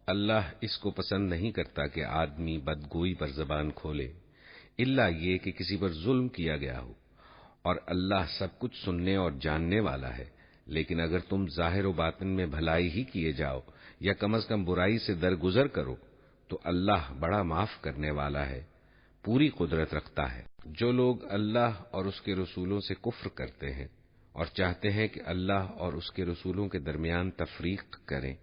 اللہ اس کو پسند نہیں کرتا کہ آدمی بدگوئی پر زبان کھولے، الا یہ کہ کسی پر ظلم کیا گیا ہو، اور اللہ سب کچھ سننے اور جاننے والا ہے۔ لیکن اگر تم ظاہر و باطن میں بھلائی ہی کیے جاؤ یا کم از کم برائی سے درگزر کرو تو اللہ بڑا معاف کرنے والا ہے، پوری قدرت رکھتا ہے۔ جو لوگ اللہ اور اس کے رسولوں سے کفر کرتے ہیں اور چاہتے ہیں کہ اللہ اور اس کے رسولوں کے درمیان تفریق کریں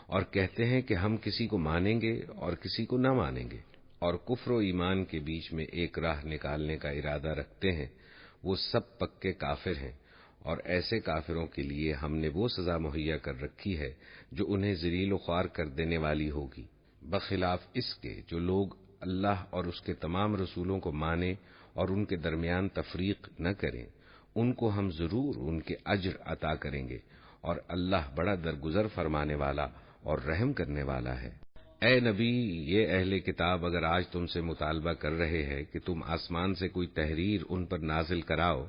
اور کہتے ہیں کہ ہم کسی کو مانیں گے اور کسی کو نہ مانیں گے، اور کفر و ایمان کے بیچ میں ایک راہ نکالنے کا ارادہ رکھتے ہیں، وہ سب پکے کافر ہیں، اور ایسے کافروں کے لیے ہم نے وہ سزا مہیا کر رکھی ہے جو انہیں ذلیل و خوار کر دینے والی ہوگی، بخلاف اس کے جو لوگ اللہ اور اس کے تمام رسولوں کو مانیں اور ان کے درمیان تفریق نہ کریں، ان کو ہم ضرور ان کے اجر عطا کریں گے، اور اللہ بڑا درگزر فرمانے والا اور رحم کرنے والا ہے۔ اے نبی، یہ اہل کتاب اگر آج تم سے مطالبہ کر رہے ہیں کہ تم آسمان سے کوئی تحریر ان پر نازل کراؤ،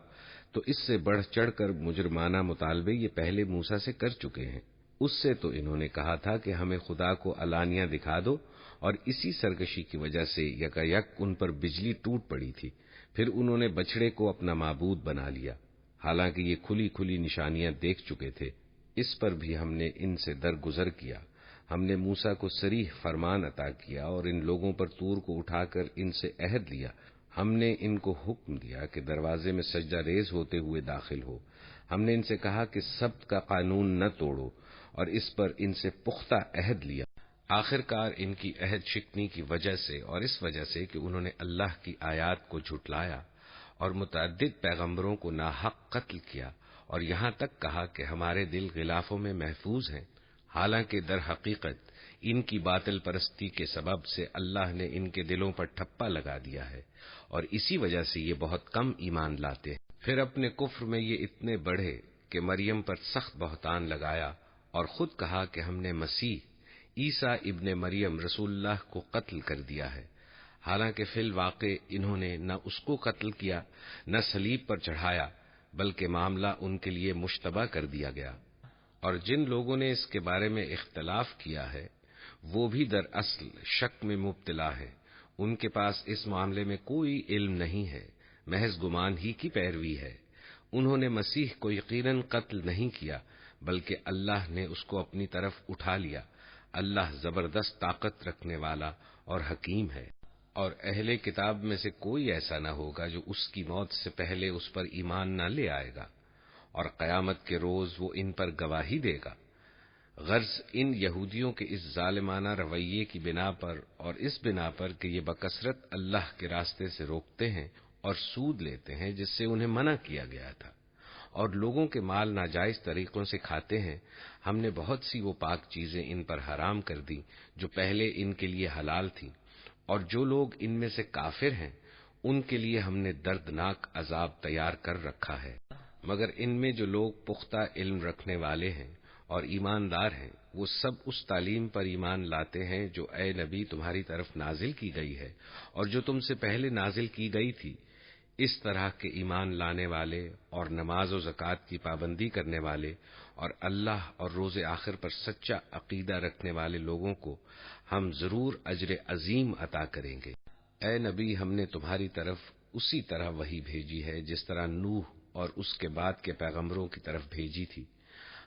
تو اس سے بڑھ چڑھ کر مجرمانہ مطالبے یہ پہلے موسیٰ سے کر چکے ہیں۔ اس سے تو انہوں نے کہا تھا کہ ہمیں خدا کو علانیہ دکھا دو، اور اسی سرکشی کی وجہ سے یکایک ان پر بجلی ٹوٹ پڑی تھی، پھر انہوں نے بچڑے کو اپنا معبود بنا لیا، حالانکہ یہ کھلی کھلی نشانیاں دیکھ چکے تھے۔ اس پر بھی ہم نے ان سے درگزر کیا۔ ہم نے موسیٰ کو صریح فرمان عطا کیا اور ان لوگوں پر طور کو اٹھا کر ان سے عہد لیا۔ ہم نے ان کو حکم دیا کہ دروازے میں سجدہ ریز ہوتے ہوئے داخل ہو۔ ہم نے ان سے کہا کہ سبت کا قانون نہ توڑو، اور اس پر ان سے پختہ عہد لیا۔ آخر کار ان کی عہد شکنی کی وجہ سے اور اس وجہ سے کہ انہوں نے اللہ کی آیات کو جھٹلایا اور متعدد پیغمبروں کو ناحق قتل کیا، اور یہاں تک کہا کہ ہمارے دل غلافوں میں محفوظ ہیں، حالانکہ در حقیقت ان کی باطل پرستی کے سبب سے اللہ نے ان کے دلوں پر ٹھپا لگا دیا ہے، اور اسی وجہ سے یہ بہت کم ایمان لاتے ہیں۔ پھر اپنے کفر میں یہ اتنے بڑھے کہ مریم پر سخت بہتان لگایا اور خود کہا کہ ہم نے مسیح عیسیٰ ابن مریم رسول اللہ کو قتل کر دیا ہے، حالانکہ فی الواقع انہوں نے نہ اس کو قتل کیا نہ صلیب پر چڑھایا، بلکہ معاملہ ان کے لیے مشتبہ کر دیا گیا۔ اور جن لوگوں نے اس کے بارے میں اختلاف کیا ہے وہ بھی دراصل شک میں مبتلا ہے، ان کے پاس اس معاملے میں کوئی علم نہیں ہے، محض گمان ہی کی پیروی ہے۔ انہوں نے مسیح کو یقیناً قتل نہیں کیا، بلکہ اللہ نے اس کو اپنی طرف اٹھا لیا۔ اللہ زبردست طاقت رکھنے والا اور حکیم ہے۔ اور اہل کتاب میں سے کوئی ایسا نہ ہوگا جو اس کی موت سے پہلے اس پر ایمان نہ لے آئے گا، اور قیامت کے روز وہ ان پر گواہی دے گا۔ غرض ان یہودیوں کے اس ظالمانہ رویے کی بنا پر اور اس بنا پر کہ یہ بکثرت اللہ کے راستے سے روکتے ہیں اور سود لیتے ہیں جس سے انہیں منع کیا گیا تھا، اور لوگوں کے مال ناجائز طریقوں سے کھاتے ہیں، ہم نے بہت سی وہ پاک چیزیں ان پر حرام کر دی جو پہلے ان کے لیے حلال تھیں، اور جو لوگ ان میں سے کافر ہیں ان کے لیے ہم نے دردناک عذاب تیار کر رکھا ہے۔ مگر ان میں جو لوگ پختہ علم رکھنے والے ہیں اور ایماندار ہیں، وہ سب اس تعلیم پر ایمان لاتے ہیں جو اے نبی تمہاری طرف نازل کی گئی ہے اور جو تم سے پہلے نازل کی گئی تھی۔ اس طرح کے ایمان لانے والے اور نماز و زکوٰۃ کی پابندی کرنے والے اور اللہ اور روز آخر پر سچا عقیدہ رکھنے والے لوگوں کو ہم ضرور اجر عظیم عطا کریں گے۔ اے نبی، ہم نے تمہاری طرف اسی طرح وحی بھیجی ہے جس طرح نوح اور اس کے بعد کے پیغمبروں کی طرف بھیجی تھی۔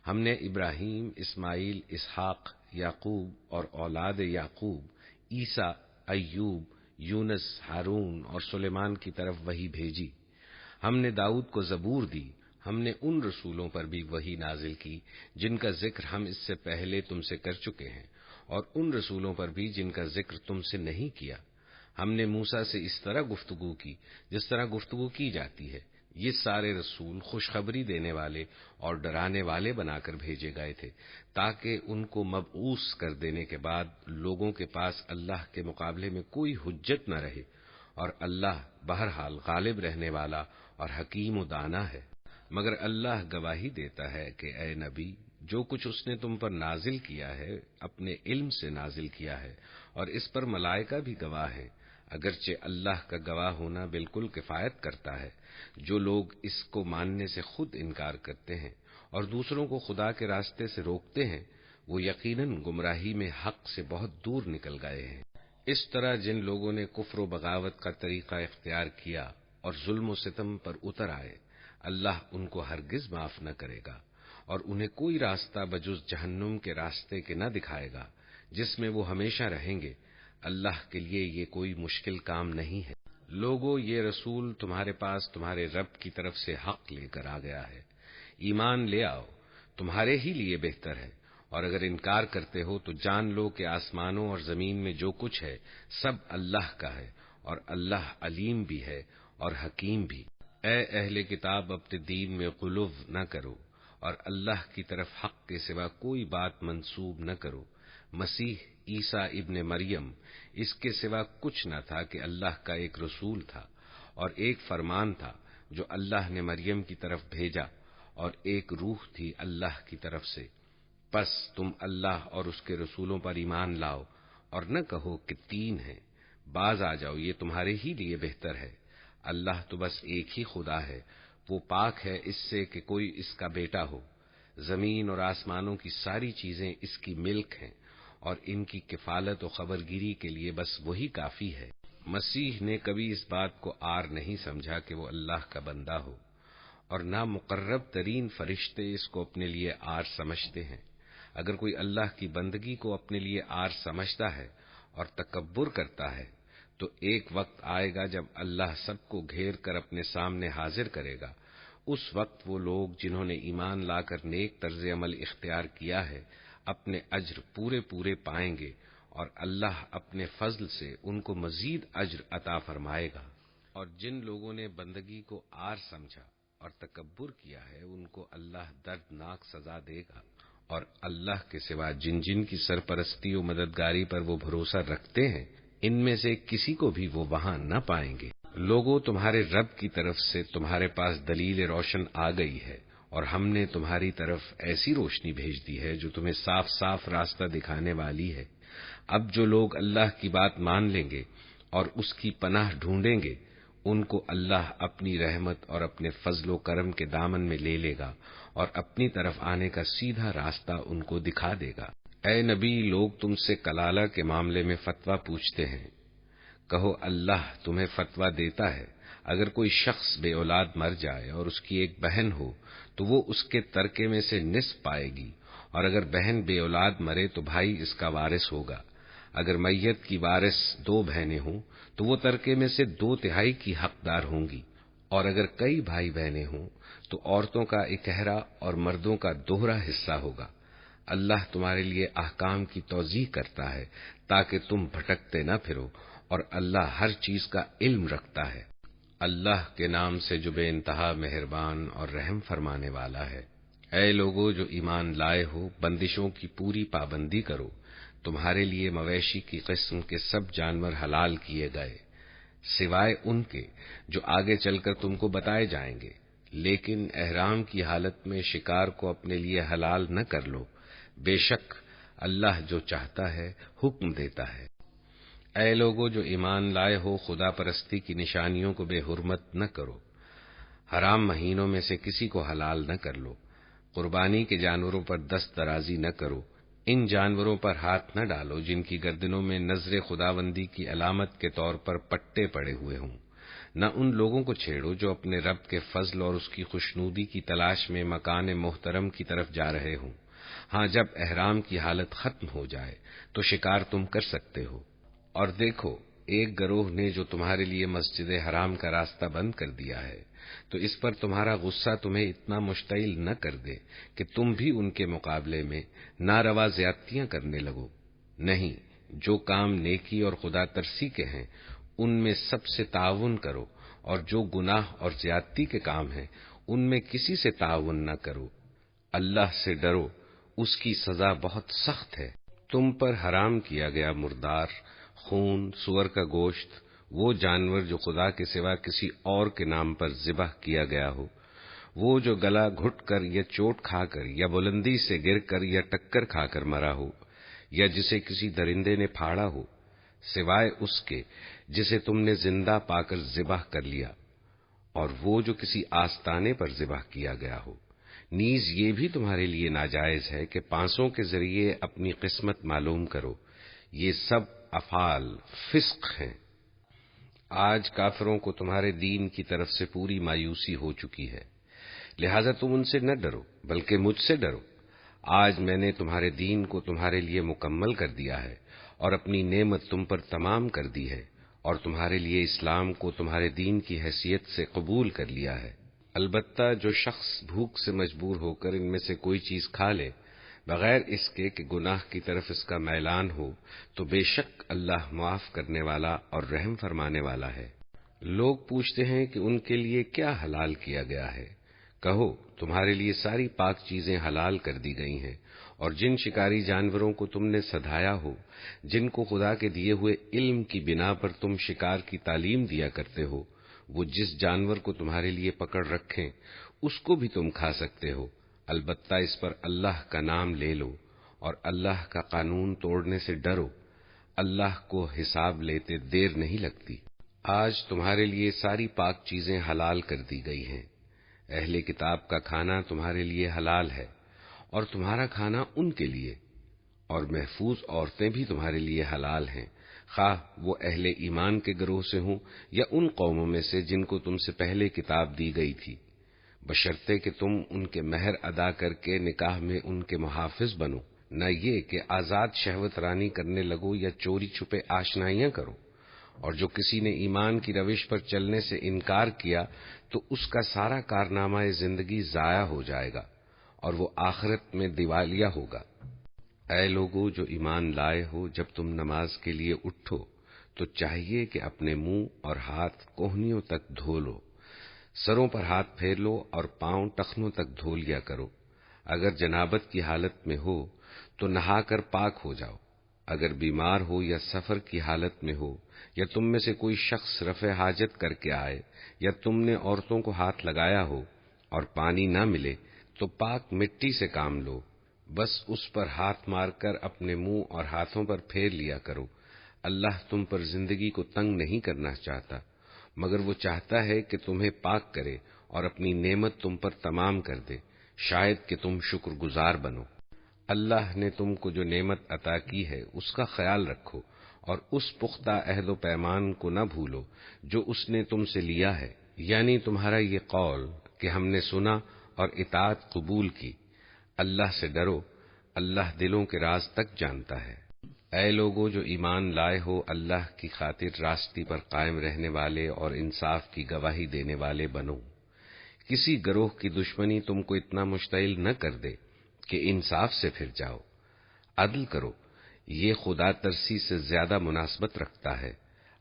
ہم نے ابراہیم، اسماعیل، اسحاق، یعقوب اور اولاد یعقوب، عیسیٰ، ایوب، یونس، ہارون اور سلیمان کی طرف وحی بھیجی۔ ہم نے داؤد کو زبور دی۔ ہم نے ان رسولوں پر بھی وحی نازل کی جن کا ذکر ہم اس سے پہلے تم سے کر چکے ہیں، اور ان رسولوں پر بھی جن کا ذکر تم سے نہیں کیا۔ ہم نے موسیٰ سے اس طرح گفتگو کی جس طرح گفتگو کی جاتی ہے۔ یہ سارے رسول خوشخبری دینے والے اور ڈرانے والے بنا کر بھیجے گئے تھے تاکہ ان کو مبعوث کر دینے کے بعد لوگوں کے پاس اللہ کے مقابلے میں کوئی حجت نہ رہے، اور اللہ بہرحال غالب رہنے والا اور حکیم و دانا ہے۔ مگر اللہ گواہی دیتا ہے کہ اے نبی، جو کچھ اس نے تم پر نازل کیا ہے اپنے علم سے نازل کیا ہے، اور اس پر ملائکہ بھی گواہ ہیں، اگرچہ اللہ کا گواہ ہونا بالکل کفایت کرتا ہے۔ جو لوگ اس کو ماننے سے خود انکار کرتے ہیں اور دوسروں کو خدا کے راستے سے روکتے ہیں، وہ یقیناً گمراہی میں حق سے بہت دور نکل گئے ہیں۔ اس طرح جن لوگوں نے کفر و بغاوت کا طریقہ اختیار کیا اور ظلم و ستم پر اتر آئے، اللہ ان کو ہرگز معاف نہ کرے گا اور انہیں کوئی راستہ بجز جہنم کے راستے کے نہ دکھائے گا جس میں وہ ہمیشہ رہیں گے۔ اللہ کے لیے یہ کوئی مشکل کام نہیں ہے۔ لوگو، یہ رسول تمہارے پاس تمہارے رب کی طرف سے حق لے کر آ گیا ہے، ایمان لے آؤ، تمہارے ہی لیے بہتر ہے، اور اگر انکار کرتے ہو تو جان لو کہ آسمانوں اور زمین میں جو کچھ ہے سب اللہ کا ہے، اور اللہ علیم بھی ہے اور حکیم بھی۔ اے اہل کتاب، اپنے دین میں غلو نہ کرو اور اللہ کی طرف حق کے سوا کوئی بات منسوب نہ کرو۔ مسیح عیسیٰ ابن مریم اس کے سوا کچھ نہ تھا کہ اللہ کا ایک رسول تھا اور ایک فرمان تھا جو اللہ نے مریم کی طرف بھیجا، اور ایک روح تھی اللہ کی طرف سے۔ پس تم اللہ اور اس کے رسولوں پر ایمان لاؤ اور نہ کہو کہ تین ہیں، باز آ جاؤ، یہ تمہارے ہی لیے بہتر ہے۔ اللہ تو بس ایک ہی خدا ہے، وہ پاک ہے اس سے کہ کوئی اس کا بیٹا ہو۔ زمین اور آسمانوں کی ساری چیزیں اس کی ملک ہیں، اور ان کی کفالت و خبرگیری کے لیے بس وہی کافی ہے۔ مسیح نے کبھی اس بات کو عار نہیں سمجھا کہ وہ اللہ کا بندہ ہو، اور نہ مقرب ترین فرشتے اس کو اپنے لیے عار سمجھتے ہیں۔ اگر کوئی اللہ کی بندگی کو اپنے لیے عار سمجھتا ہے اور تکبر کرتا ہے تو ایک وقت آئے گا جب اللہ سب کو گھیر کر اپنے سامنے حاضر کرے گا۔ اس وقت وہ لوگ جنہوں نے ایمان لا کر نیک طرز عمل اختیار کیا ہے اپنے اجر پورے پورے پائیں گے، اور اللہ اپنے فضل سے ان کو مزید اجر عطا فرمائے گا۔ اور جن لوگوں نے بندگی کو عار سمجھا اور تکبر کیا ہے ان کو اللہ دردناک سزا دے گا، اور اللہ کے سوا جن جن کی سرپرستی و مددگاری پر وہ بھروسہ رکھتے ہیں ان میں سے کسی کو بھی وہ وہاں نہ پائیں گے۔ لوگوں، تمہارے رب کی طرف سے تمہارے پاس دلیل روشن آ گئی ہے، اور ہم نے تمہاری طرف ایسی روشنی بھیج دی ہے جو تمہیں صاف صاف راستہ دکھانے والی ہے۔ اب جو لوگ اللہ کی بات مان لیں گے اور اس کی پناہ ڈھونڈیں گے، ان کو اللہ اپنی رحمت اور اپنے فضل و کرم کے دامن میں لے لے گا اور اپنی طرف آنے کا سیدھا راستہ ان کو دکھا دے گا۔ اے نبی، لوگ تم سے کلالہ کے معاملے میں فتویٰ پوچھتے ہیں، کہو اللہ تمہیں فتویٰ دیتا ہے، اگر کوئی شخص بے اولاد مر جائے اور اس کی ایک بہن ہو تو وہ اس کے ترکے میں سے نصف پائے گی، اور اگر بہن بے اولاد مرے تو بھائی اس کا وارث ہوگا۔ اگر میت کی وارث دو بہنیں ہوں تو وہ ترکے میں سے 2/3 کی حقدار ہوں گی، اور اگر کئی بھائی بہنیں ہوں تو عورتوں کا اکہرا اور مردوں کا دوہرا حصہ ہوگا۔ اللہ تمہارے لیے احکام کی توضیح کرتا ہے تاکہ تم بھٹکتے نہ پھرو، اور اللہ ہر چیز کا علم رکھتا ہے۔ اللہ کے نام سے جو بے انتہا مہربان اور رحم فرمانے والا ہے۔ اے لوگو جو ایمان لائے ہو، بندشوں کی پوری پابندی کرو۔ تمہارے لیے مویشی کی قسم کے سب جانور حلال کیے گئے، سوائے ان کے جو آگے چل کر تم کو بتائے جائیں گے، لیکن احرام کی حالت میں شکار کو اپنے لیے حلال نہ کر لو، بے شک اللہ جو چاہتا ہے حکم دیتا ہے۔ اے لوگو جو ایمان لائے ہو، خدا پرستی کی نشانیوں کو بے حرمت نہ کرو، حرام مہینوں میں سے کسی کو حلال نہ کر لو، قربانی کے جانوروں پر دست درازی نہ کرو، ان جانوروں پر ہاتھ نہ ڈالو جن کی گردنوں میں نظر خداوندی کی علامت کے طور پر پٹے پڑے ہوئے ہوں، نہ ان لوگوں کو چھیڑو جو اپنے رب کے فضل اور اس کی خوشنودی کی تلاش میں مکان محترم کی طرف جا رہے ہوں۔ ہاں، جب احرام کی حالت ختم ہو جائے تو شکار تم کر سکتے ہو۔ اور دیکھو، ایک گروہ نے جو تمہارے لیے مسجد حرام کا راستہ بند کر دیا ہے، تو اس پر تمہارا غصہ تمہیں اتنا مشتعل نہ کر دے کہ تم بھی ان کے مقابلے میں ناروا زیادتیاں کرنے لگو۔ نہیں، جو کام نیکی اور خدا ترسی کے ہیں ان میں سب سے تعاون کرو، اور جو گناہ اور زیادتی کے کام ہیں ان میں کسی سے تعاون نہ کرو۔ اللہ سے ڈرو، اس کی سزا بہت سخت ہے۔ تم پر حرام کیا گیا مردار، خون، سور کا گوشت، وہ جانور جو خدا کے سوا کسی اور کے نام پر ذبح کیا گیا ہو، وہ جو گلا گھٹ کر یا چوٹ کھا کر یا بلندی سے گر کر یا ٹکر کھا کر مرا ہو، یا جسے کسی درندے نے پھاڑا ہو، سوائے اس کے جسے تم نے زندہ پا کر ذبح کر لیا، اور وہ جو کسی آستانے پر ذبح کیا گیا ہو، نیز یہ بھی تمہارے لیے ناجائز ہے کہ پانسوں کے ذریعے اپنی قسمت معلوم کرو، یہ سب افعال فسق ہیں۔ آج کافروں کو تمہارے دین کی طرف سے پوری مایوسی ہو چکی ہے، لہذا تم ان سے نہ ڈرو بلکہ مجھ سے ڈرو۔ آج میں نے تمہارے دین کو تمہارے لیے مکمل کر دیا ہے اور اپنی نعمت تم پر تمام کر دی ہے، اور تمہارے لیے اسلام کو تمہارے دین کی حیثیت سے قبول کر لیا ہے۔ البتہ جو شخص بھوک سے مجبور ہو کر ان میں سے کوئی چیز کھا لے بغیر اس کے کہ گناہ کی طرف اس کا میلان ہو، تو بے شک اللہ معاف کرنے والا اور رحم فرمانے والا ہے۔ لوگ پوچھتے ہیں کہ ان کے لیے کیا حلال کیا گیا ہے؟ کہو تمہارے لیے ساری پاک چیزیں حلال کر دی گئی ہیں، اور جن شکاری جانوروں کو تم نے سدھایا ہو، جن کو خدا کے دیے ہوئے علم کی بنا پر تم شکار کی تعلیم دیا کرتے ہو، وہ جس جانور کو تمہارے لیے پکڑ رکھیں اس کو بھی تم کھا سکتے ہو، البتہ اس پر اللہ کا نام لے لو اور اللہ کا قانون توڑنے سے ڈرو، اللہ کو حساب لیتے دیر نہیں لگتی۔ آج تمہارے لیے ساری پاک چیزیں حلال کر دی گئی ہیں، اہل کتاب کا کھانا تمہارے لیے حلال ہے اور تمہارا کھانا ان کے لیے، اور محفوظ عورتیں بھی تمہارے لیے حلال ہیں، خواہ وہ اہل ایمان کے گروہ سے ہوں یا ان قوموں میں سے جن کو تم سے پہلے کتاب دی گئی تھی، بشرطے کہ تم ان کے مہر ادا کر کے نکاح میں ان کے محافظ بنو، نہ یہ کہ آزاد شہوت رانی کرنے لگو یا چوری چھپے آشنائیاں کرو۔ اور جو کسی نے ایمان کی روش پر چلنے سے انکار کیا تو اس کا سارا کارنامہ زندگی ضائع ہو جائے گا اور وہ آخرت میں دیوالیہ ہوگا۔ اے لوگو جو ایمان لائے ہو، جب تم نماز کے لیے اٹھو تو چاہیے کہ اپنے منہ اور ہاتھ کوہنیوں تک دھو لو، سروں پر ہاتھ پھیر لو اور پاؤں ٹخنوں تک دھو لیا کرو۔ اگر جنابت کی حالت میں ہو تو نہا کر پاک ہو جاؤ۔ اگر بیمار ہو یا سفر کی حالت میں ہو یا تم میں سے کوئی شخص رفع حاجت کر کے آئے یا تم نے عورتوں کو ہاتھ لگایا ہو اور پانی نہ ملے تو پاک مٹی سے کام لو، بس اس پر ہاتھ مار کر اپنے منہ اور ہاتھوں پر پھیر لیا کرو۔ اللہ تم پر زندگی کو تنگ نہیں کرنا چاہتا، مگر وہ چاہتا ہے کہ تمہیں پاک کرے اور اپنی نعمت تم پر تمام کر دے، شاید کہ تم شکر گزار بنو۔ اللہ نے تم کو جو نعمت عطا کی ہے اس کا خیال رکھو اور اس پختہ عہد و پیمان کو نہ بھولو جو اس نے تم سے لیا ہے، یعنی تمہارا یہ قول کہ ہم نے سنا اور اطاعت قبول کی۔ اللہ سے ڈرو، اللہ دلوں کے راز تک جانتا ہے۔ اے لوگو جو ایمان لائے ہو، اللہ کی خاطر راستی پر قائم رہنے والے اور انصاف کی گواہی دینے والے بنو۔ کسی گروہ کی دشمنی تم کو اتنا مشتعل نہ کر دے کہ انصاف سے پھر جاؤ۔ عدل کرو، یہ خدا ترسی سے زیادہ مناسبت رکھتا ہے۔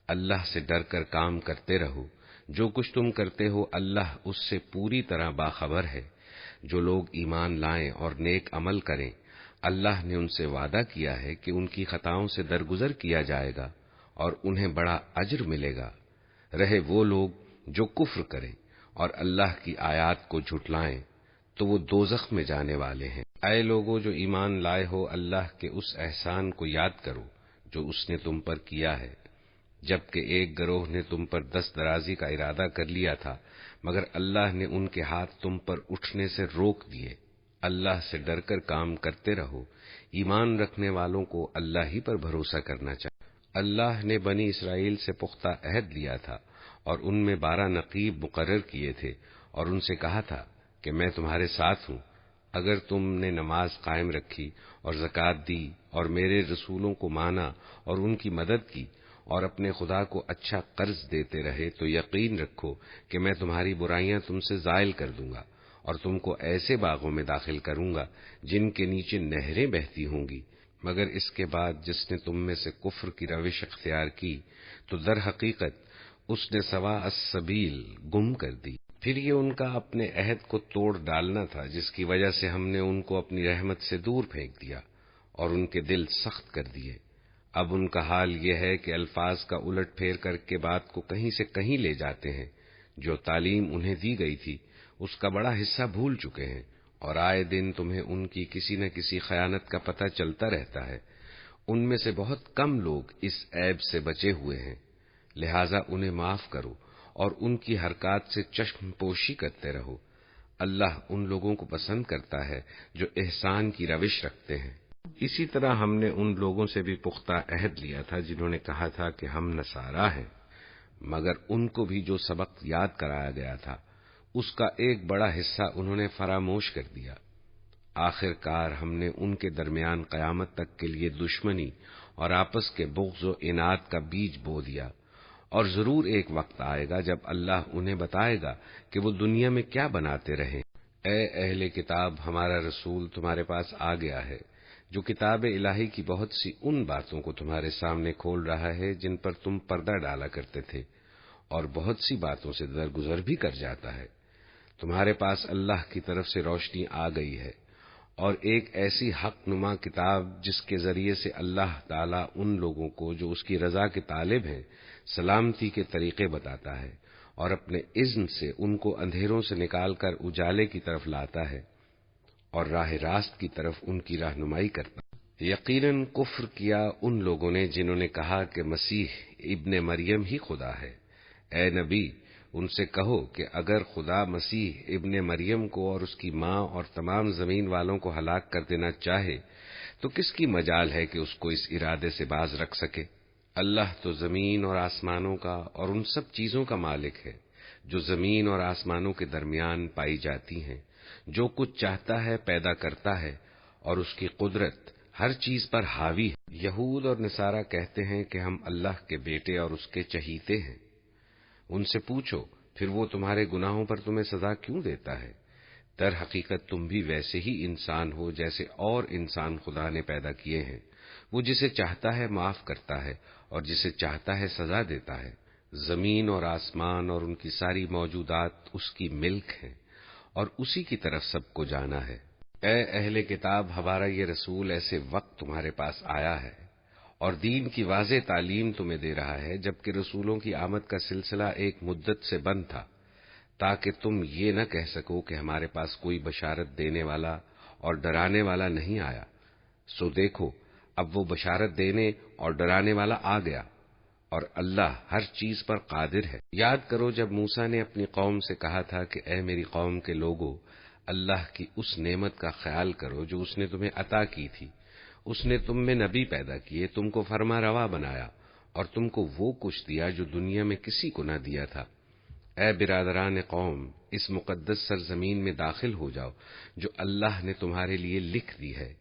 اللہ سے ڈر کر کام کرتے رہو، جو کچھ تم کرتے ہو اللہ اس سے پوری طرح باخبر ہے۔ جو لوگ ایمان لائیں اور نیک عمل کریں، اللہ نے ان سے وعدہ کیا ہے کہ ان کی خطاؤں سے درگزر کیا جائے گا اور انہیں بڑا اجر ملے گا۔ رہے وہ لوگ جو کفر کریں اور اللہ کی آیات کو جھٹلائیں تو وہ دوزخ میں جانے والے ہیں۔ اے لوگو جو ایمان لائے ہو، اللہ کے اس احسان کو یاد کرو جو اس نے تم پر کیا ہے، جبکہ ایک گروہ نے تم پر دست درازی کا ارادہ کر لیا تھا، مگر اللہ نے ان کے ہاتھ تم پر اٹھنے سے روک دیے۔ اللہ سے ڈر کر کام کرتے رہو، ایمان رکھنے والوں کو اللہ ہی پر بھروسہ کرنا چاہیے۔ اللہ نے بنی اسرائیل سے پختہ عہد لیا تھا اور ان میں 12 نقیب مقرر کیے تھے اور ان سے کہا تھا کہ میں تمہارے ساتھ ہوں، اگر تم نے نماز قائم رکھی اور زکوٰۃ دی اور میرے رسولوں کو مانا اور ان کی مدد کی اور اپنے خدا کو اچھا قرض دیتے رہے تو یقین رکھو کہ میں تمہاری برائیاں تم سے زائل کر دوں گا اور تم کو ایسے باغوں میں داخل کروں گا جن کے نیچے نہریں بہتی ہوں گی۔ مگر اس کے بعد جس نے تم میں سے کفر کی روش اختیار کی تو در حقیقت اس نے سوا السبیل گم کر دی۔ پھر یہ ان کا اپنے عہد کو توڑ ڈالنا تھا جس کی وجہ سے ہم نے ان کو اپنی رحمت سے دور پھینک دیا اور ان کے دل سخت کر دیے۔ اب ان کا حال یہ ہے کہ الفاظ کا الٹ پھیر کر کے بات کو کہیں سے کہیں لے جاتے ہیں، جو تعلیم انہیں دی گئی تھی اس کا بڑا حصہ بھول چکے ہیں، اور آئے دن تمہیں ان کی کسی نہ کسی خیانت کا پتہ چلتا رہتا ہے۔ ان میں سے بہت کم لوگ اس عیب سے بچے ہوئے ہیں، لہذا انہیں معاف کرو اور ان کی حرکات سے چشم پوشی کرتے رہو۔ اللہ ان لوگوں کو پسند کرتا ہے جو احسان کی روش رکھتے ہیں۔ اسی طرح ہم نے ان لوگوں سے بھی پختہ عہد لیا تھا جنہوں نے کہا تھا کہ ہم نصارا ہیں، مگر ان کو بھی جو سبق یاد کرایا گیا تھا اس کا ایک بڑا حصہ انہوں نے فراموش کر دیا۔ آخر کار ہم نے ان کے درمیان قیامت تک کے لیے دشمنی اور آپس کے بغض و اناد کا بیج بو دیا، اور ضرور ایک وقت آئے گا جب اللہ انہیں بتائے گا کہ وہ دنیا میں کیا بناتے رہے۔ اے اہل کتاب، ہمارا رسول تمہارے پاس آ گیا ہے جو کتاب الہی کی بہت سی ان باتوں کو تمہارے سامنے کھول رہا ہے جن پر تم پردہ ڈالا کرتے تھے، اور بہت سی باتوں سے درگزر بھی کر جاتا ہے۔ تمہارے پاس اللہ کی طرف سے روشنی آ گئی ہے اور ایک ایسی حق نما کتاب جس کے ذریعے سے اللہ تعالیٰ ان لوگوں کو جو اس کی رضا کے طالب ہیں سلامتی کے طریقے بتاتا ہے اور اپنے اذن سے ان کو اندھیروں سے نکال کر اجالے کی طرف لاتا ہے اور راہ راست کی طرف ان کی رہنمائی کرتا ہے۔ یقیناً کفر کیا ان لوگوں نے جنہوں نے کہا کہ مسیح ابن مریم ہی خدا ہے۔ اے نبی، ان سے کہو کہ اگر خدا مسیح ابن مریم کو اور اس کی ماں اور تمام زمین والوں کو ہلاک کر دینا چاہے تو کس کی مجال ہے کہ اس کو اس ارادے سے باز رکھ سکے؟ اللہ تو زمین اور آسمانوں کا اور ان سب چیزوں کا مالک ہے جو زمین اور آسمانوں کے درمیان پائی جاتی ہیں۔ جو کچھ چاہتا ہے پیدا کرتا ہے اور اس کی قدرت ہر چیز پر حاوی ہے۔ یہود اور نصارہ کہتے ہیں کہ ہم اللہ کے بیٹے اور اس کے چہیتے ہیں۔ ان سے پوچھو پھر وہ تمہارے گناہوں پر تمہیں سزا کیوں دیتا ہے؟ در حقیقت تم بھی ویسے ہی انسان ہو جیسے اور انسان خدا نے پیدا کیے ہیں۔ وہ جسے چاہتا ہے معاف کرتا ہے اور جسے چاہتا ہے سزا دیتا ہے۔ زمین اور آسمان اور ان کی ساری موجودات اس کی ملک ہیں اور اسی کی طرف سب کو جانا ہے۔ اے اہل کتاب، ہمارا یہ رسول ایسے وقت تمہارے پاس آیا ہے اور دین کی واضح تعلیم تمہیں دے رہا ہے جبکہ رسولوں کی آمد کا سلسلہ ایک مدت سے بند تھا، تاکہ تم یہ نہ کہہ سکو کہ ہمارے پاس کوئی بشارت دینے والا اور ڈرانے والا نہیں آیا۔ سو دیکھو، اب وہ بشارت دینے اور ڈرانے والا آ گیا اور اللہ ہر چیز پر قادر ہے۔ یاد کرو جب موسیٰ نے اپنی قوم سے کہا تھا کہ اے میری قوم کے لوگو، اللہ کی اس نعمت کا خیال کرو جو اس نے تمہیں عطا کی تھی۔ اس نے تم میں نبی پیدا کیے، تم کو فرما روا بنایا اور تم کو وہ کچھ دیا جو دنیا میں کسی کو نہ دیا تھا۔ اے برادران قوم، اس مقدس سرزمین میں داخل ہو جاؤ جو اللہ نے تمہارے لیے لکھ دی ہے۔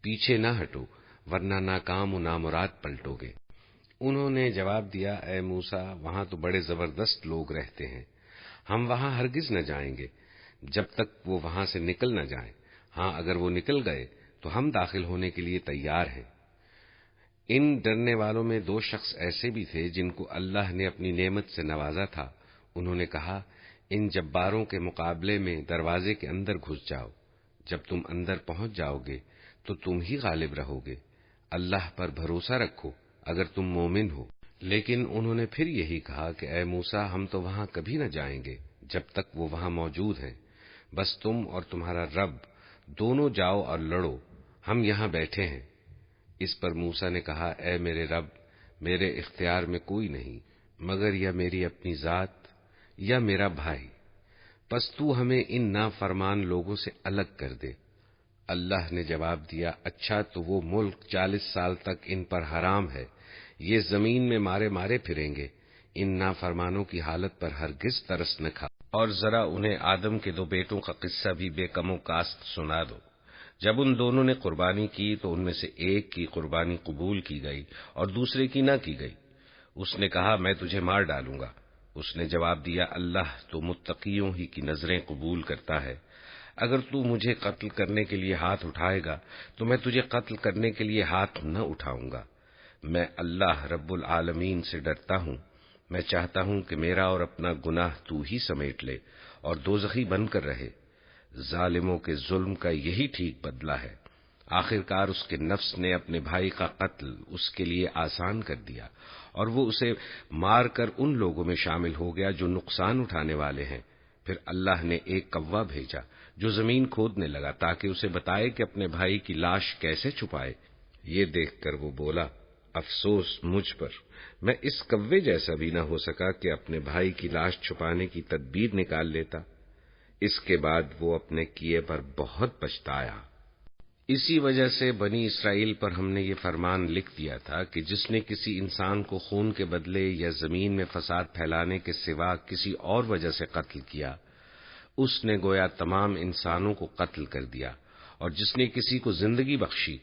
پیچھے نہ ہٹو ورنہ ناکام و نامراد پلٹو گے۔ انہوں نے جواب دیا، اے موسیٰ، وہاں تو بڑے زبردست لوگ رہتے ہیں، ہم وہاں ہرگز نہ جائیں گے جب تک وہ وہاں سے نکل نہ جائیں۔ ہاں اگر وہ نکل گئے تو ہم داخل ہونے کے لیے تیار ہیں۔ ان ڈرنے والوں میں دو شخص ایسے بھی تھے جن کو اللہ نے اپنی نعمت سے نوازا تھا۔ انہوں نے کہا، ان جباروں کے مقابلے میں دروازے کے اندر گھس جاؤ، جب تم اندر پہنچ جاؤ گے تو تم ہی غالب رہو گے۔ اللہ پر بھروسہ رکھو اگر تم مومن ہو۔ لیکن انہوں نے پھر یہی کہا کہ اے موسیٰ، ہم تو وہاں کبھی نہ جائیں گے جب تک وہ وہاں موجود ہیں، بس تم اور تمہارا رب دونوں جاؤ اور لڑو، ہم یہاں بیٹھے ہیں۔ اس پر موسیٰ نے کہا، اے میرے رب، میرے اختیار میں کوئی نہیں مگر یا میری اپنی ذات یا میرا بھائی، پس تو ہمیں ان نافرمان لوگوں سے الگ کر دے۔ اللہ نے جواب دیا، اچھا تو وہ ملک 40 سال تک ان پر حرام ہے، یہ زمین میں مارے مارے پھریں گے، ان نافرمانوں کی حالت پر ہرگز ترس نہ کھا، اور ذرا انہیں آدم کے 2 بیٹوں کا قصہ بھی بے کم و کاست سنا دو۔ جب ان دونوں نے قربانی کی تو ان میں سے ایک کی قربانی قبول کی گئی اور دوسرے کی نہ کی گئی۔ اس نے کہا، میں تجھے مار ڈالوں گا۔ اس نے جواب دیا، اللہ تو متقیوں ہی کی نظریں قبول کرتا ہے، اگر تو مجھے قتل کرنے کے لیے ہاتھ اٹھائے گا تو میں تجھے قتل کرنے کے لیے ہاتھ نہ اٹھاؤں گا۔ میں اللہ رب العالمین سے ڈرتا ہوں، میں چاہتا ہوں کہ میرا اور اپنا گناہ تو ہی سمیٹ لے اور دوزخی بن کر رہے۔ ظالموں کے ظلم کا یہی ٹھیک بدلہ ہے۔ آخرکار اس کے نفس نے اپنے بھائی کا قتل اس کے لیے آسان کر دیا اور وہ اسے مار کر ان لوگوں میں شامل ہو گیا جو نقصان اٹھانے والے ہیں۔ پھر اللہ نے ایک کوا بھیجا جو زمین کھودنے لگا تاکہ اسے بتائے کہ اپنے بھائی کی لاش کیسے چھپائے۔ یہ دیکھ کر وہ بولا، افسوس مجھ پر، میں اس کوے جیسا بھی نہ ہو سکا کہ اپنے بھائی کی لاش چھپانے کی تدبیر نکال لیتا۔ اس کے بعد وہ اپنے کیے پر بہت پچھتایا۔ اسی وجہ سے بنی اسرائیل پر ہم نے یہ فرمان لکھ دیا تھا کہ جس نے کسی انسان کو خون کے بدلے یا زمین میں فساد پھیلانے کے سوا کسی اور وجہ سے قتل کیا، اس نے گویا تمام انسانوں کو قتل کر دیا، اور جس نے کسی کو زندگی بخشی،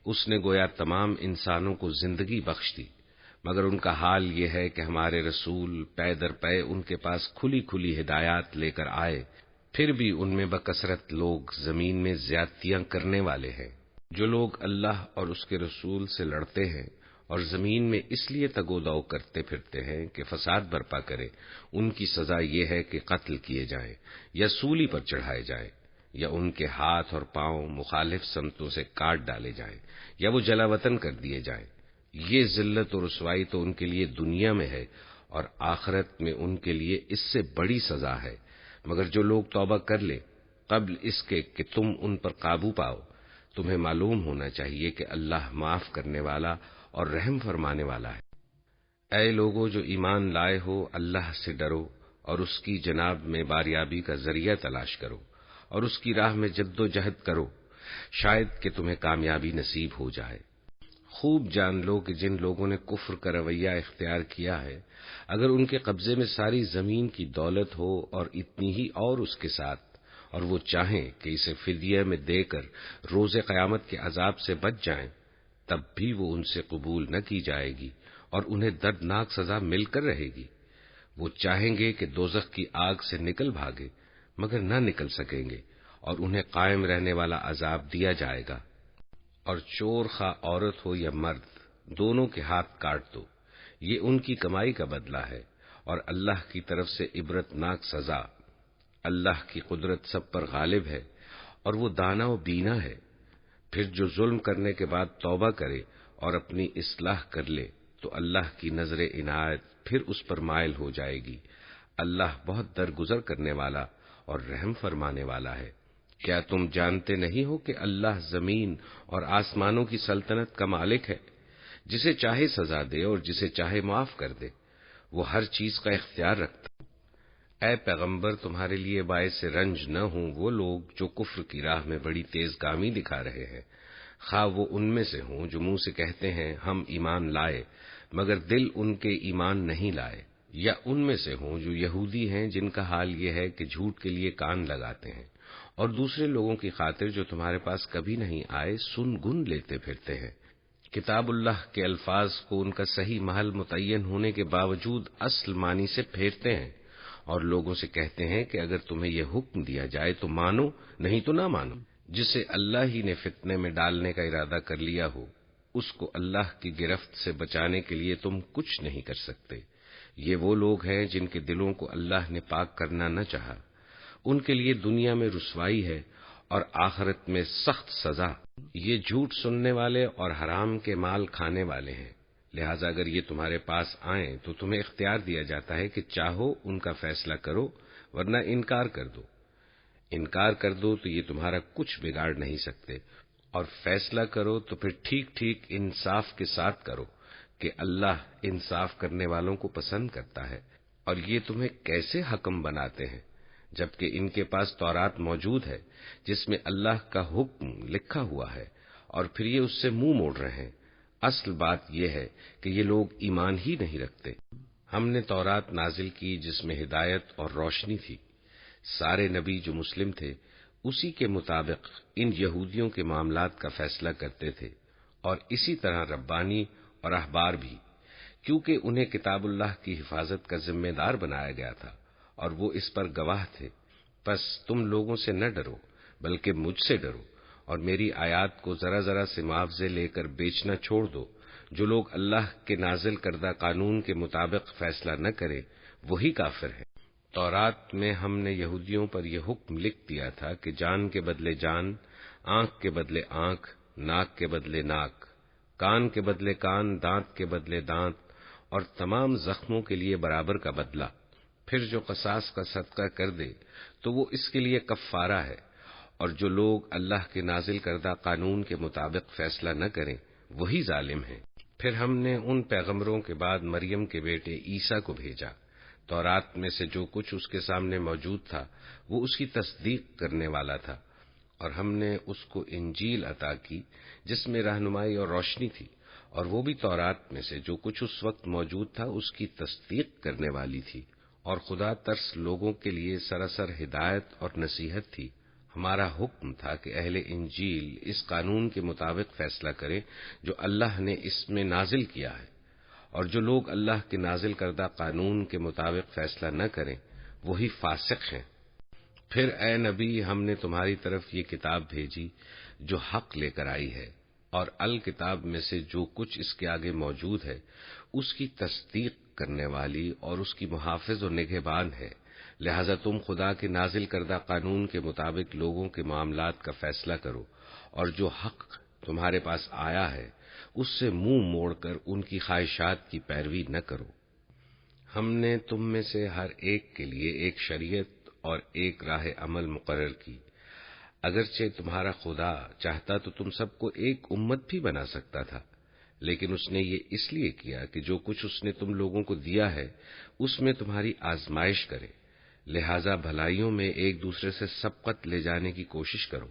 اس نے گویا تمام انسانوں کو زندگی بخش دی۔ مگر ان کا حال یہ ہے کہ ہمارے رسول پے در پے ان کے پاس کھلی کھلی ہدایات لے کر آئے، پھر بھی ان میں بکثرت لوگ زمین میں زیادتیاں کرنے والے ہیں۔ جو لوگ اللہ اور اس کے رسول سے لڑتے ہیں اور زمین میں اس لیے تگ و دو کرتے پھرتے ہیں کہ فساد برپا کرے، ان کی سزا یہ ہے کہ قتل کیے جائیں یا سولی پر چڑھائے جائیں، یا ان کے ہاتھ اور پاؤں مخالف سمتوں سے کاٹ ڈالے جائیں، یا وہ جلا وطن کر دیے جائیں۔ یہ ذلت اور رسوائی تو ان کے لیے دنیا میں ہے، اور آخرت میں ان کے لیے اس سے بڑی سزا ہے۔ مگر جو لوگ توبہ کر لیں قبل اس کے کہ تم ان پر قابو پاؤ، تمہیں معلوم ہونا چاہیے کہ اللہ معاف کرنے والا اور رحم فرمانے والا ہے۔ اے لوگو جو ایمان لائے ہو، اللہ سے ڈرو اور اس کی جناب میں باریابی کا ذریعہ تلاش کرو، اور اس کی راہ میں جد و جہد کرو، شاید کہ تمہیں کامیابی نصیب ہو جائے۔ خوب جان لو کہ جن لوگوں نے کفر کا رویہ اختیار کیا ہے، اگر ان کے قبضے میں ساری زمین کی دولت ہو اور اتنی ہی اور اس کے ساتھ، اور وہ چاہیں کہ اسے فدیہ میں دے کر روز قیامت کے عذاب سے بچ جائیں، تب بھی وہ ان سے قبول نہ کی جائے گی اور انہیں دردناک سزا مل کر رہے گی۔ وہ چاہیں گے کہ دوزخ کی آگ سے نکل بھاگے، مگر نہ نکل سکیں گے، اور انہیں قائم رہنے والا عذاب دیا جائے گا۔ اور چور خواہ عورت ہو یا مرد، دونوں کے ہاتھ کاٹ دو، یہ ان کی کمائی کا بدلہ ہے، اور اللہ کی طرف سے عبرتناک سزا۔ اللہ کی قدرت سب پر غالب ہے، اور وہ دانا و بینا ہے۔ پھر جو ظلم کرنے کے بعد توبہ کرے اور اپنی اصلاح کر لے تو اللہ کی نظر عنایت پھر اس پر مائل ہو جائے گی۔ اللہ بہت درگزر کرنے والا اور رحم فرمانے والا ہے۔ کیا تم جانتے نہیں ہو کہ اللہ زمین اور آسمانوں کی سلطنت کا مالک ہے، جسے چاہے سزا دے اور جسے چاہے معاف کر دے، وہ ہر چیز کا اختیار رکھتا ہے۔ اے پیغمبر، تمہارے لیے باعث رنج نہ ہوں وہ لوگ جو کفر کی راہ میں بڑی تیز گامی دکھا رہے ہیں، خواہ وہ ان میں سے ہوں جو منہ سے کہتے ہیں ہم ایمان لائے مگر دل ان کے ایمان نہیں لائے، یا ان میں سے ہوں جو یہودی ہیں جن کا حال یہ ہے کہ جھوٹ کے لیے کان لگاتے ہیں، اور دوسرے لوگوں کی خاطر جو تمہارے پاس کبھی نہیں آئے سن گن لیتے پھرتے ہیں۔ کتاب اللہ کے الفاظ کو ان کا صحیح محل متعین ہونے کے باوجود اصل معنی سے پھیرتے ہیں، اور لوگوں سے کہتے ہیں کہ اگر تمہیں یہ حکم دیا جائے تو مانو، نہیں تو نہ مانو۔ جسے اللہ ہی نے فتنے میں ڈالنے کا ارادہ کر لیا ہو، اس کو اللہ کی گرفت سے بچانے کے لیے تم کچھ نہیں کر سکتے۔ یہ وہ لوگ ہیں جن کے دلوں کو اللہ نے پاک کرنا نہ چاہا، ان کے لیے دنیا میں رسوائی ہے اور آخرت میں سخت سزا۔ یہ جھوٹ سننے والے اور حرام کے مال کھانے والے ہیں، لہذا اگر یہ تمہارے پاس آئیں تو تمہیں اختیار دیا جاتا ہے کہ چاہو ان کا فیصلہ کرو، ورنہ انکار کر دو۔ انکار کر دو تو یہ تمہارا کچھ بگاڑ نہیں سکتے، اور فیصلہ کرو تو پھر ٹھیک ٹھیک انصاف کے ساتھ کرو کہ اللہ انصاف کرنے والوں کو پسند کرتا ہے۔ اور یہ تمہیں کیسے حکم بناتے ہیں جبکہ ان کے پاس تورات موجود ہے جس میں اللہ کا حکم لکھا ہوا ہے، اور پھر یہ اس سے منہ موڑ رہے ہیں۔ اصل بات یہ ہے کہ یہ لوگ ایمان ہی نہیں رکھتے۔ ہم نے تورات نازل کی جس میں ہدایت اور روشنی تھی۔ سارے نبی جو مسلم تھے اسی کے مطابق ان یہودیوں کے معاملات کا فیصلہ کرتے تھے، اور اسی طرح ربانی اور احبار بھی، کیونکہ انہیں کتاب اللہ کی حفاظت کا ذمہ دار بنایا گیا تھا اور وہ اس پر گواہ تھے۔ پس تم لوگوں سے نہ ڈرو بلکہ مجھ سے ڈرو، اور میری آیات کو ذرا ذرا سے معاوضے لے کر بیچنا چھوڑ دو۔ جو لوگ اللہ کے نازل کردہ قانون کے مطابق فیصلہ نہ کرے وہی کافر ہے۔ تورات میں ہم نے یہودیوں پر یہ حکم لکھ دیا تھا کہ جان کے بدلے جان، آنکھ کے بدلے آنکھ، ناک کے بدلے ناک، کان کے بدلے کان، دانت کے بدلے دانت، اور تمام زخموں کے لیے برابر کا بدلہ۔ پھر جو قصاص کا صدقہ کر دے تو وہ اس کے لیے کفارہ ہے، اور جو لوگ اللہ کے نازل کردہ قانون کے مطابق فیصلہ نہ کریں وہی ظالم ہیں۔ پھر ہم نے ان پیغمبروں کے بعد مریم کے بیٹے عیسیٰ کو بھیجا تورات میں سے جو کچھ اس کے سامنے موجود تھا وہ اس کی تصدیق کرنے والا تھا، اور ہم نے اس کو انجیل عطا کی جس میں رہنمائی اور روشنی تھی، اور وہ بھی تورات میں سے جو کچھ اس وقت موجود تھا اس کی تصدیق کرنے والی تھی، اور خدا ترس لوگوں کے لیے سراسر ہدایت اور نصیحت تھی۔ ہمارا حکم تھا کہ اہل انجیل اس قانون کے مطابق فیصلہ کریں جو اللہ نے اس میں نازل کیا ہے، اور جو لوگ اللہ کے نازل کردہ قانون کے مطابق فیصلہ نہ کریں وہی فاسق ہیں۔ پھر اے نبی، ہم نے تمہاری طرف یہ کتاب بھیجی جو حق لے کر آئی ہے، اور الکتاب میں سے جو کچھ اس کے آگے موجود ہے اس کی تصدیق کرنے والی اور اس کی محافظ و نگہبان ہے، لہذا تم خدا کے نازل کردہ قانون کے مطابق لوگوں کے معاملات کا فیصلہ کرو، اور جو حق تمہارے پاس آیا ہے اس سے منہ موڑ کر ان کی خواہشات کی پیروی نہ کرو۔ ہم نے تم میں سے ہر ایک کے لیے ایک شریعت اور ایک راہ عمل مقرر کی، اگرچہ تمہارا خدا چاہتا تو تم سب کو ایک امت بھی بنا سکتا تھا، لیکن اس نے یہ اس لیے کیا کہ جو کچھ اس نے تم لوگوں کو دیا ہے اس میں تمہاری آزمائش کرے، لہذا بھلائیوں میں ایک دوسرے سے سبقت لے جانے کی کوشش کرو۔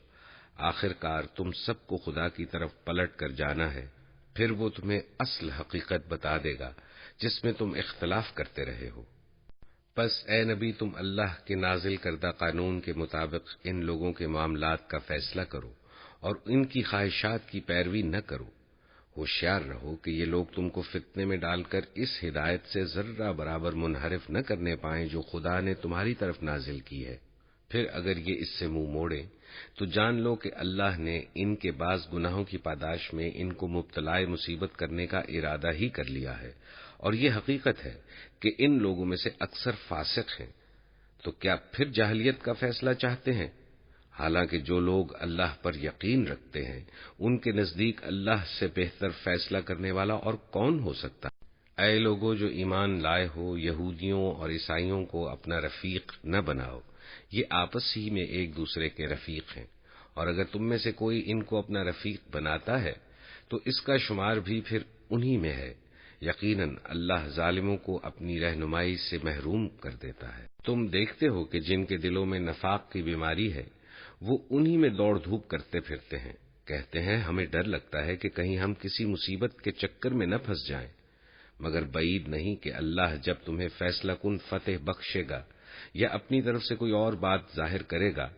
آخر کار تم سب کو خدا کی طرف پلٹ کر جانا ہے، پھر وہ تمہیں اصل حقیقت بتا دے گا جس میں تم اختلاف کرتے رہے ہو۔ پس اے نبی، تم اللہ کے نازل کردہ قانون کے مطابق ان لوگوں کے معاملات کا فیصلہ کرو اور ان کی خواہشات کی پیروی نہ کرو۔ ہوشیار رہو کہ یہ لوگ تم کو فتنے میں ڈال کر اس ہدایت سے ذرہ برابر منحرف نہ کرنے پائیں جو خدا نے تمہاری طرف نازل کی ہے۔ پھر اگر یہ اس سے منہ موڑیں تو جان لو کہ اللہ نے ان کے بعض گناہوں کی پاداش میں ان کو مبتلا مصیبت کرنے کا ارادہ ہی کر لیا ہے، اور یہ حقیقت ہے کہ ان لوگوں میں سے اکثر فاسق ہیں۔ تو کیا پھر جاہلیت کا فیصلہ چاہتے ہیں؟ حالانکہ جو لوگ اللہ پر یقین رکھتے ہیں ان کے نزدیک اللہ سے بہتر فیصلہ کرنے والا اور کون ہو سکتا ہے؟ اے لوگو جو ایمان لائے ہو، یہودیوں اور عیسائیوں کو اپنا رفیق نہ بناؤ، یہ آپس ہی میں ایک دوسرے کے رفیق ہیں، اور اگر تم میں سے کوئی ان کو اپنا رفیق بناتا ہے تو اس کا شمار بھی پھر انہی میں ہے۔ یقیناً اللہ ظالموں کو اپنی رہنمائی سے محروم کر دیتا ہے۔ تم دیکھتے ہو کہ جن کے دلوں میں نفاق کی بیماری ہے وہ انہی میں دوڑ دھوپ کرتے پھرتے ہیں، کہتے ہیں ہمیں ڈر لگتا ہے کہ کہیں ہم کسی مصیبت کے چکر میں نہ پھنس جائیں، مگر بعید نہیں کہ اللہ جب تمہیں فیصلہ کن فتح بخشے گا یا اپنی طرف سے کوئی اور بات ظاہر کرے گا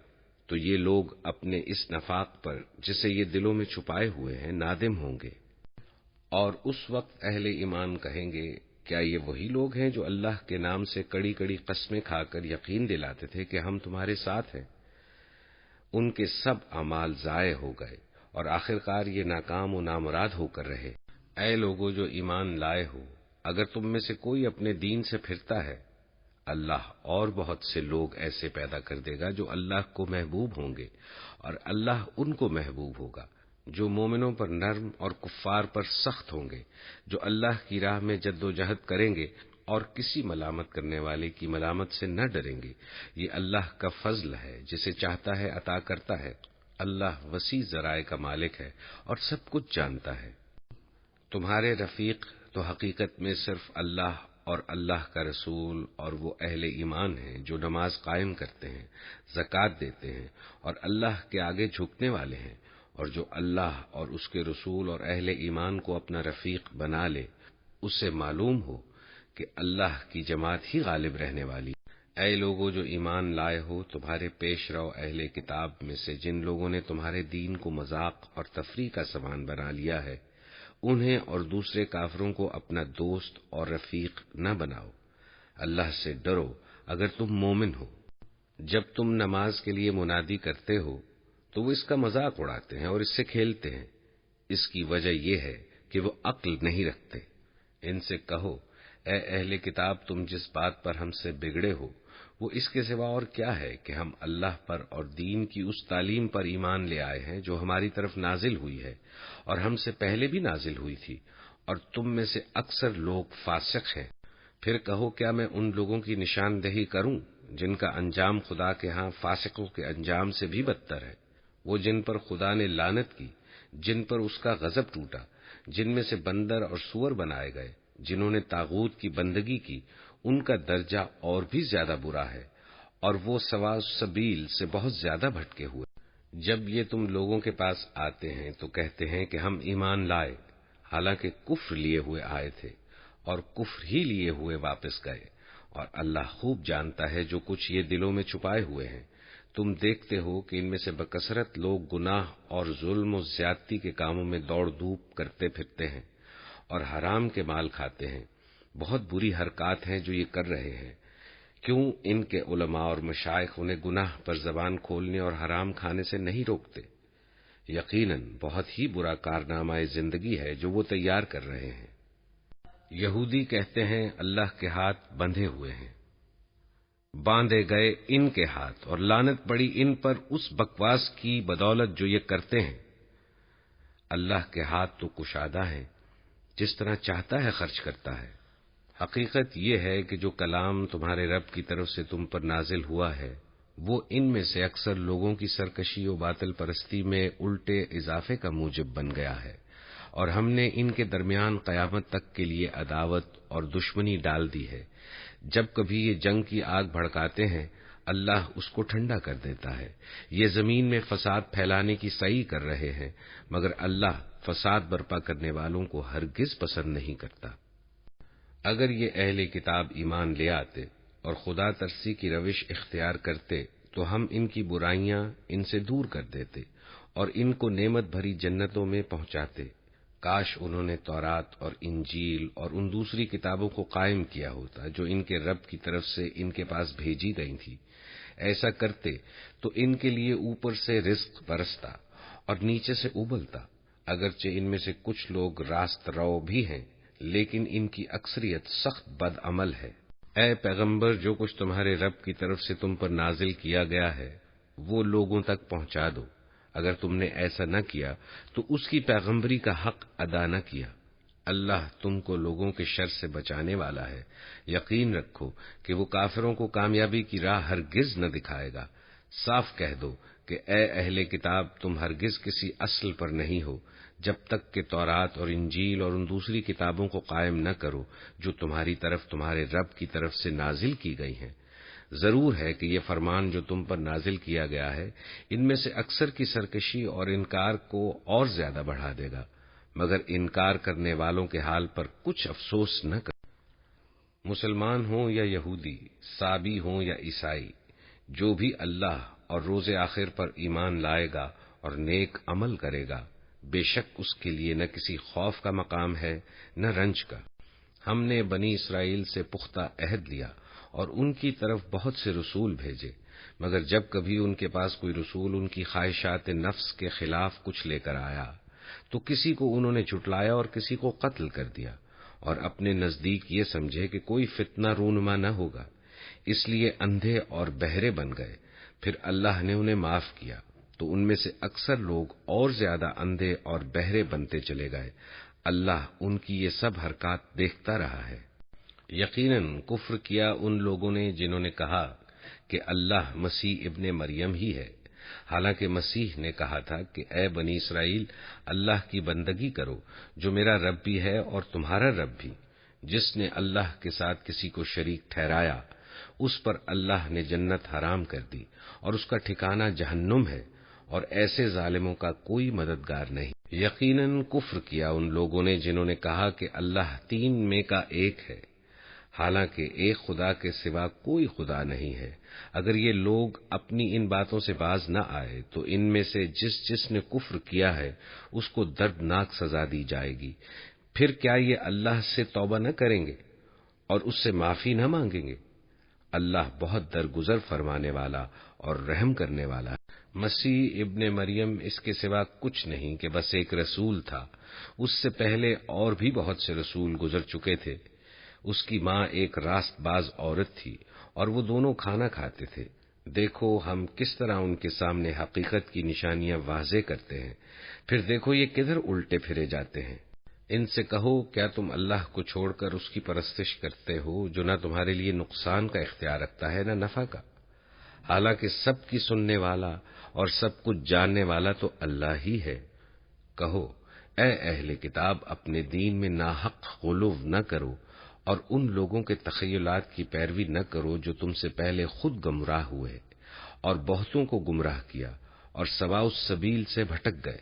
تو یہ لوگ اپنے اس نفاق پر جسے یہ دلوں میں چھپائے ہوئے ہیں نادم ہوں گے، اور اس وقت اہل ایمان کہیں گے کیا یہ وہی لوگ ہیں جو اللہ کے نام سے کڑی کڑی قسمیں کھا کر یقین دلاتے تھے کہ ہم تمہارے ساتھ ہیں؟ ان کے سب اعمال ضائع ہو گئے اور آخرکار یہ ناکام و نامراد ہو کر رہے۔ اے لوگو جو ایمان لائے ہو، اگر تم میں سے کوئی اپنے دین سے پھرتا ہے، اللہ اور بہت سے لوگ ایسے پیدا کر دے گا جو اللہ کو محبوب ہوں گے، اور اللہ ان کو محبوب ہوگا جو مومنوں پر نرم اور کفار پر سخت ہوں گے، جو اللہ کی راہ میں جد و جہد کریں گے اور کسی ملامت کرنے والے کی ملامت سے نہ ڈریں گے۔ یہ اللہ کا فضل ہے، جسے چاہتا ہے عطا کرتا ہے۔ اللہ وسیع ذرائع کا مالک ہے اور سب کچھ جانتا ہے۔ تمہارے رفیق تو حقیقت میں صرف اللہ اور اللہ کا رسول اور وہ اہل ایمان ہیں جو نماز قائم کرتے ہیں، زکوٰۃ دیتے ہیں اور اللہ کے آگے جھکنے والے ہیں، اور جو اللہ اور اس کے رسول اور اہل ایمان کو اپنا رفیق بنا لے اسے معلوم ہو کہ اللہ کی جماعت ہی غالب رہنے والی۔ اے لوگو جو ایمان لائے ہو، تمہارے پیش رو اہل کتاب میں سے جن لوگوں نے تمہارے دین کو مذاق اور تفریح کا سامان بنا لیا ہے، انہیں اور دوسرے کافروں کو اپنا دوست اور رفیق نہ بناؤ۔ اللہ سے ڈرو اگر تم مومن ہو۔ جب تم نماز کے لیے منادی کرتے ہو تو وہ اس کا مذاق اڑاتے ہیں اور اس سے کھیلتے ہیں، اس کی وجہ یہ ہے کہ وہ عقل نہیں رکھتے۔ ان سے کہو اے اہل کتاب، تم جس بات پر ہم سے بگڑے ہو وہ اس کے سوا اور کیا ہے کہ ہم اللہ پر اور دین کی اس تعلیم پر ایمان لے آئے ہیں جو ہماری طرف نازل ہوئی ہے اور ہم سے پہلے بھی نازل ہوئی تھی، اور تم میں سے اکثر لوگ فاسق ہیں۔ پھر کہو کیا میں ان لوگوں کی نشاندہی کروں جن کا انجام خدا کے ہاں فاسقوں کے انجام سے بھی بدتر ہے؟ وہ جن پر خدا نے لعنت کی، جن پر اس کا غضب ٹوٹا، جن میں سے بندر اور سور بنائے گئے، جنہوں نے طاغوت کی بندگی کی، ان کا درجہ اور بھی زیادہ برا ہے، اور وہ سوا سبیل سے بہت زیادہ بھٹکے ہوئے۔ جب یہ تم لوگوں کے پاس آتے ہیں تو کہتے ہیں کہ ہم ایمان لائے، حالانکہ کفر لیے ہوئے آئے تھے اور کفر ہی لیے ہوئے واپس گئے، اور اللہ خوب جانتا ہے جو کچھ یہ دلوں میں چھپائے ہوئے ہیں۔ تم دیکھتے ہو کہ ان میں سے بکثرت لوگ گناہ اور ظلم و زیادتی کے کاموں میں دوڑ دھوپ کرتے پھرتے ہیں اور حرام کے مال کھاتے ہیں۔ بہت بری حرکات ہیں جو یہ کر رہے ہیں۔ کیوں ان کے علماء اور مشائخ انہیں گناہ پر زبان کھولنے اور حرام کھانے سے نہیں روکتے؟ یقیناً بہت ہی برا کارنامہ زندگی ہے جو وہ تیار کر رہے ہیں۔ یہودی کہتے ہیں اللہ کے ہاتھ بندھے ہوئے ہیں، باندھے گئے ان کے ہاتھ، اور لعنت پڑی ان پر اس بکواس کی بدولت جو یہ کرتے ہیں۔ اللہ کے ہاتھ تو کشادہ ہیں، جس طرح چاہتا ہے خرچ کرتا ہے۔ حقیقت یہ ہے کہ جو کلام تمہارے رب کی طرف سے تم پر نازل ہوا ہے وہ ان میں سے اکثر لوگوں کی سرکشی و باطل پرستی میں الٹے اضافے کا موجب بن گیا ہے، اور ہم نے ان کے درمیان قیامت تک کے لیے عداوت اور دشمنی ڈال دی ہے۔ جب کبھی یہ جنگ کی آگ بھڑکاتے ہیں اللہ اس کو ٹھنڈا کر دیتا ہے۔ یہ زمین میں فساد پھیلانے کی سعی کر رہے ہیں، مگر اللہ فساد برپا کرنے والوں کو ہرگز پسند نہیں کرتا۔ اگر یہ اہل کتاب ایمان لے آتے اور خدا ترسی کی روش اختیار کرتے تو ہم ان کی برائیاں ان سے دور کر دیتے اور ان کو نعمت بھری جنتوں میں پہنچاتے۔ کاش انہوں نے تورات اور انجیل اور ان دوسری کتابوں کو قائم کیا ہوتا جو ان کے رب کی طرف سے ان کے پاس بھیجی گئی تھی۔ ایسا کرتے تو ان کے لیے اوپر سے رزق برستا اور نیچے سے ابلتا۔ اگرچہ ان میں سے کچھ لوگ راست رو بھی ہیں، لیکن ان کی اکثریت سخت بد عمل ہے۔ اے پیغمبر، جو کچھ تمہارے رب کی طرف سے تم پر نازل کیا گیا ہے وہ لوگوں تک پہنچا دو۔ اگر تم نے ایسا نہ کیا تو اس کی پیغمبری کا حق ادا نہ کیا۔ اللہ تم کو لوگوں کے شر سے بچانے والا ہے۔ یقین رکھو کہ وہ کافروں کو کامیابی کی راہ ہرگز نہ دکھائے گا۔ صاف کہہ دو کہ اے اہل کتاب، تم ہرگز کسی اصل پر نہیں ہو جب تک کہ تورات اور انجیل اور ان دوسری کتابوں کو قائم نہ کرو جو تمہاری طرف تمہارے رب کی طرف سے نازل کی گئی ہیں۔ ضرور ہے کہ یہ فرمان جو تم پر نازل کیا گیا ہے ان میں سے اکثر کی سرکشی اور انکار کو اور زیادہ بڑھا دے گا، مگر انکار کرنے والوں کے حال پر کچھ افسوس نہ کر۔ مسلمان ہوں یا یہودی، سابی ہوں یا عیسائی، جو بھی اللہ اور روز آخر پر ایمان لائے گا اور نیک عمل کرے گا، بے شک اس کے لیے نہ کسی خوف کا مقام ہے نہ رنج کا۔ ہم نے بنی اسرائیل سے پختہ عہد لیا اور ان کی طرف بہت سے رسول بھیجے، مگر جب کبھی ان کے پاس کوئی رسول ان کی خواہشات نفس کے خلاف کچھ لے کر آیا تو کسی کو انہوں نے جھٹلایا اور کسی کو قتل کر دیا، اور اپنے نزدیک یہ سمجھے کہ کوئی فتنہ رونما نہ ہوگا، اس لیے اندھے اور بہرے بن گئے۔ پھر اللہ نے انہیں معاف کیا تو ان میں سے اکثر لوگ اور زیادہ اندھے اور بہرے بنتے چلے گئے۔ اللہ ان کی یہ سب حرکات دیکھتا رہا ہے۔ یقیناً کفر کیا ان لوگوں نے جنہوں نے کہا کہ اللہ مسیح ابن مریم ہی ہے، حالانکہ مسیح نے کہا تھا کہ اے بنی اسرائیل، اللہ کی بندگی کرو جو میرا رب بھی ہے اور تمہارا رب بھی۔ جس نے اللہ کے ساتھ کسی کو شریک ٹھہرایا اس پر اللہ نے جنت حرام کر دی اور اس کا ٹھکانہ جہنم ہے، اور ایسے ظالموں کا کوئی مددگار نہیں۔ یقیناً کفر کیا ان لوگوں نے جنہوں نے کہا کہ اللہ تین میں کا ایک ہے، حالانکہ ایک خدا کے سوا کوئی خدا نہیں ہے۔ اگر یہ لوگ اپنی ان باتوں سے باز نہ آئے تو ان میں سے جس نے کفر کیا ہے اس کو دردناک سزا دی جائے گی۔ پھر کیا یہ اللہ سے توبہ نہ کریں گے اور اس سے معافی نہ مانگیں گے؟ اللہ بہت درگزر فرمانے والا اور رحم کرنے والا ہے۔ مسیح ابن مریم اس کے سوا کچھ نہیں کہ بس ایک رسول تھا۔ اس سے پہلے اور بھی بہت سے رسول گزر چکے تھے۔ اس کی ماں ایک راست باز عورت تھی اور وہ دونوں کھانا کھاتے تھے۔ دیکھو ہم کس طرح ان کے سامنے حقیقت کی نشانیاں واضح کرتے ہیں، پھر دیکھو یہ کدھر الٹے پھرے جاتے ہیں۔ ان سے کہو کیا تم اللہ کو چھوڑ کر اس کی پرستش کرتے ہو جو نہ تمہارے لیے نقصان کا اختیار رکھتا ہے نہ نفع کا، حالانکہ سب کی سننے والا اور سب کچھ جاننے والا تو اللہ ہی ہے۔ کہو اے اہل کتاب، اپنے دین میں ناحق غلو نہ کرو اور ان لوگوں کے تخیلات کی پیروی نہ کرو جو تم سے پہلے خود گمراہ ہوئے اور بہتوں کو گمراہ کیا اور سواء السبیل سے بھٹک گئے۔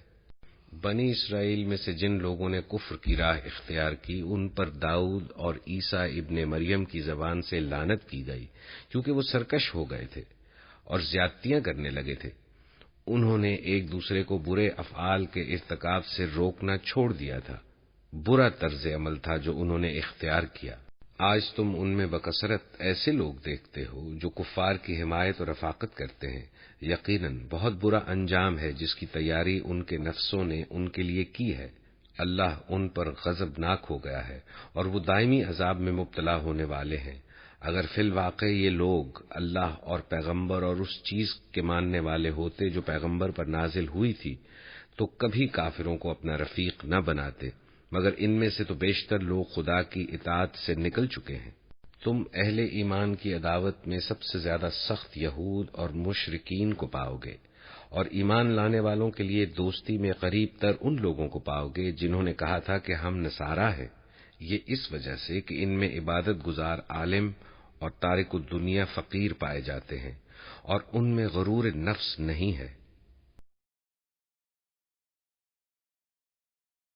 بنی اسرائیل میں سے جن لوگوں نے کفر کی راہ اختیار کی ان پر داؤد اور عیسیٰ ابن مریم کی زبان سے لعنت کی گئی، کیونکہ وہ سرکش ہو گئے تھے اور زیادتیاں کرنے لگے تھے۔ انہوں نے ایک دوسرے کو برے افعال کے ارتکاب سے روکنا چھوڑ دیا تھا۔ برا طرز عمل تھا جو انہوں نے اختیار کیا۔ آج تم ان میں بکثرت ایسے لوگ دیکھتے ہو جو کفار کی حمایت اور رفاقت کرتے ہیں۔ یقیناً بہت برا انجام ہے جس کی تیاری ان کے نفسوں نے ان کے لیے کی ہے۔ اللہ ان پر غضبناک ہو گیا ہے اور وہ دائمی عذاب میں مبتلا ہونے والے ہیں۔ اگر فی الواقع یہ لوگ اللہ اور پیغمبر اور اس چیز کے ماننے والے ہوتے جو پیغمبر پر نازل ہوئی تھی تو کبھی کافروں کو اپنا رفیق نہ بناتے، مگر ان میں سے تو بیشتر لوگ خدا کی اطاعت سے نکل چکے ہیں۔ تم اہل ایمان کی عداوت میں سب سے زیادہ سخت یہود اور مشرکین کو پاؤ گے، اور ایمان لانے والوں کے لیے دوستی میں قریب تر ان لوگوں کو پاؤ گے جنہوں نے کہا تھا کہ ہم نصارا ہیں۔ یہ اس وجہ سے کہ ان میں عبادت گزار عالم اور تارک الدنیا فقیر پائے جاتے ہیں، اور ان میں غرور نفس نہیں ہے۔